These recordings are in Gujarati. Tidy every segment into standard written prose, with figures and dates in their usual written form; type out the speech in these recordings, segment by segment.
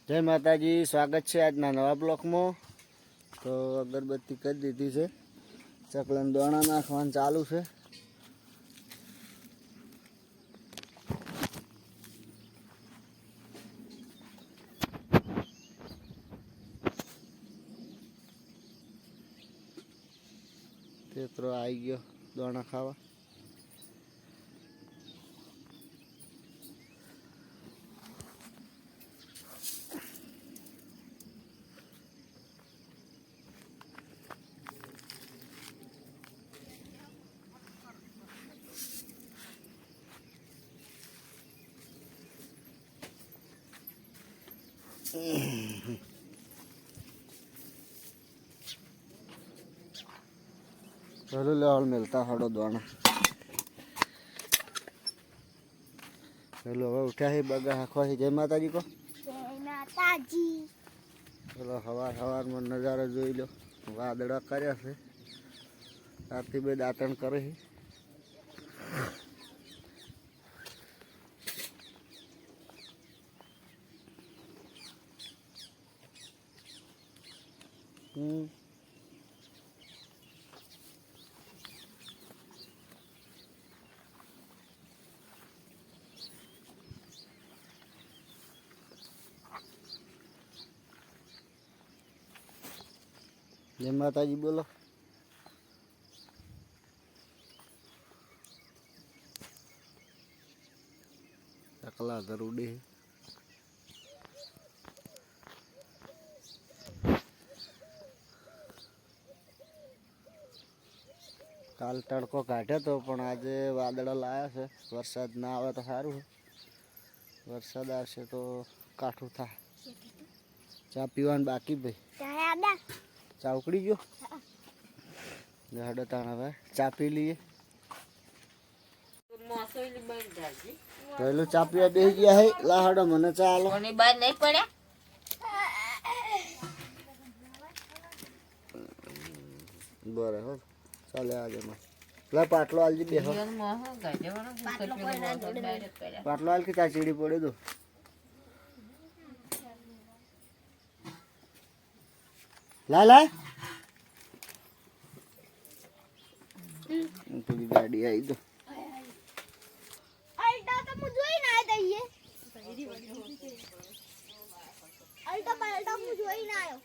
જય માતાજી, સ્વાગત છે આજના નવા બ્લોકમાં. તો અગરબત્તી કરી દીધી છે, ચકલાને દોણા નાખવાનું ચાલુ છે. તેતરો આવી ગયો દોણા ખાવા. चलो लेवल मिलता हड़ो दोना चलो હવે ઉઠ્યા છે બગા હાખવા છે. જય માતાજી को जय माताजी। चलो हवार हवार में नजारा જોઈ લો. વાદળા કર્યા છે, રાતથી બે દાંતણ કરે છે. जय माताजी बोलो. चकला घर उड़े है. काल तड़को काढ़्यो तो पण आज वादड़ा लाया है. वरसाद ना आवे तो सारू है, वरसाद आवशे तो काठू था. चा पीवान बाकी भाई चा उकड़ी गयो. हडो ताण हवे चा पी लीए. पहले चा पीवा बेही गया है. ला हडो मने चा आलो. कोनी बार नहीं पड़े बरे हो चले आजे में ला पाटलो आलजी बेहो. पाटलो आल की चा चीड़ी पड़े दो. ला ला पूरी गाड़ी आई तो अल्टो तो मुझे ही ना दइए अल्टो पलटो मुझे ही ना आयो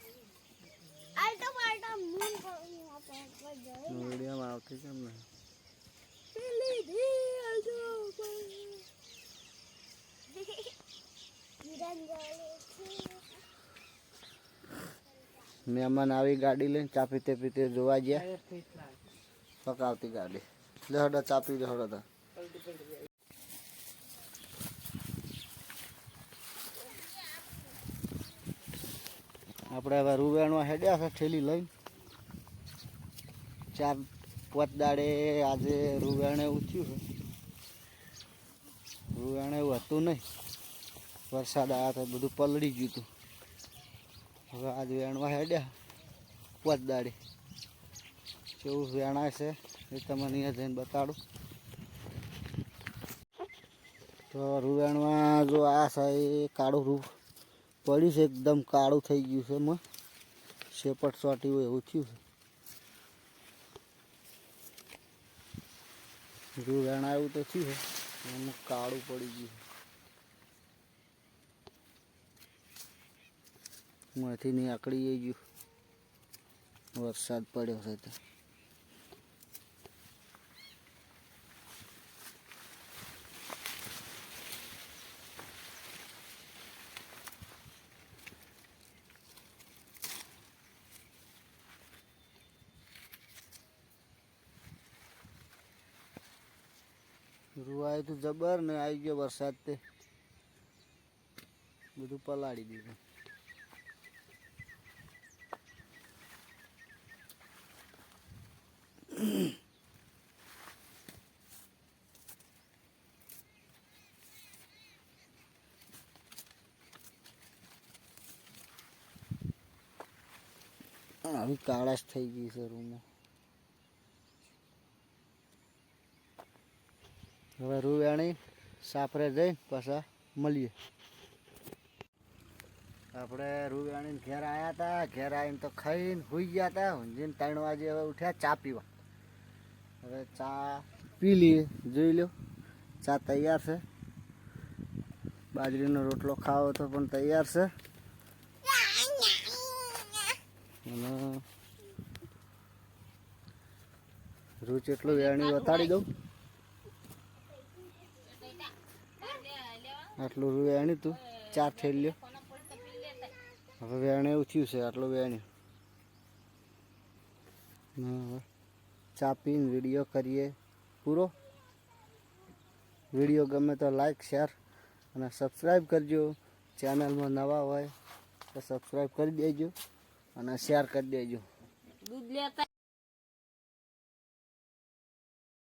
अल्टो पलटो मून को वहां पर जाए वीडियो में आवती केम नहीं चली दी अल्टो मेहमान आई गाड़ी ले चा पीते पीते जोवा गया पकावती गाड़ी ले हडो चा पी ले हडो था. આપણે હવે રૂવેણમાં હેડ્યા છે ઠેલી લઈને. 4-5 દાડે આજે રૂવેણ એવું થયું છે. રૂવેણ એવું હતું નહીં, વરસાદ આવ્યા તો બધું પલળી ગયું હતું. હવે આજ વેણવા હેડ્યા 5 દાડે કેવું વેણાય છે એ તમને અહીંયા જઈને બતાડું. તો રૂવેણમાં જો આ છે એ કાળું રૂ પડ્યું છે, એકદમ કાળું થઈ ગયું છે. એમાં શેપટ સોટી હોય એવું થયું છે. રૂ વેણા એવું તો થયું છે, એમાં કાળું પડી ગયું. માંથી નીકળી ગયું, વરસાદ પડ્યો છે તો. રૂવાય તો જબર ને આવી ગયો વરસાદ તે બધું પલાળી દીધું. આવી કાળાશ થઈ ગઈ છે રૂમમાં. હવે રૂ વેણી સાપરે જઈને પાછા મળીએ. આપણે રૂવાણીને ઘેર આવ્યા હતા, ઘેર આવીને તો ખાઈને સૂઈ ગયા હતા. ઊંઘીને 3 વાગે હવે ઉઠ્યા ચા પીવા. હવે ચા પી લઈએ. જોઈ લો ચા તૈયાર છે. બાજરીનો રોટલો ખાવો તો પણ તૈયાર છે. અને રૂચ એટલું વેણી વતાડી દઉં. આટલું રૂ વેણી તું 4 થેલીઓ. હવે વેણે એવું થયું છે આટલું વેણ્યું. હવે ચા પીને વિડીયો કરીએ પૂરો. વિડીયો ગમે તો લાઈક શેર અને સબસ્ક્રાઈબ કરજો. ચેનલમાં નવા હોય તો સબસ્ક્રાઈબ કરી દેજો અને શેર કરી દેજો. દૂધ લેતા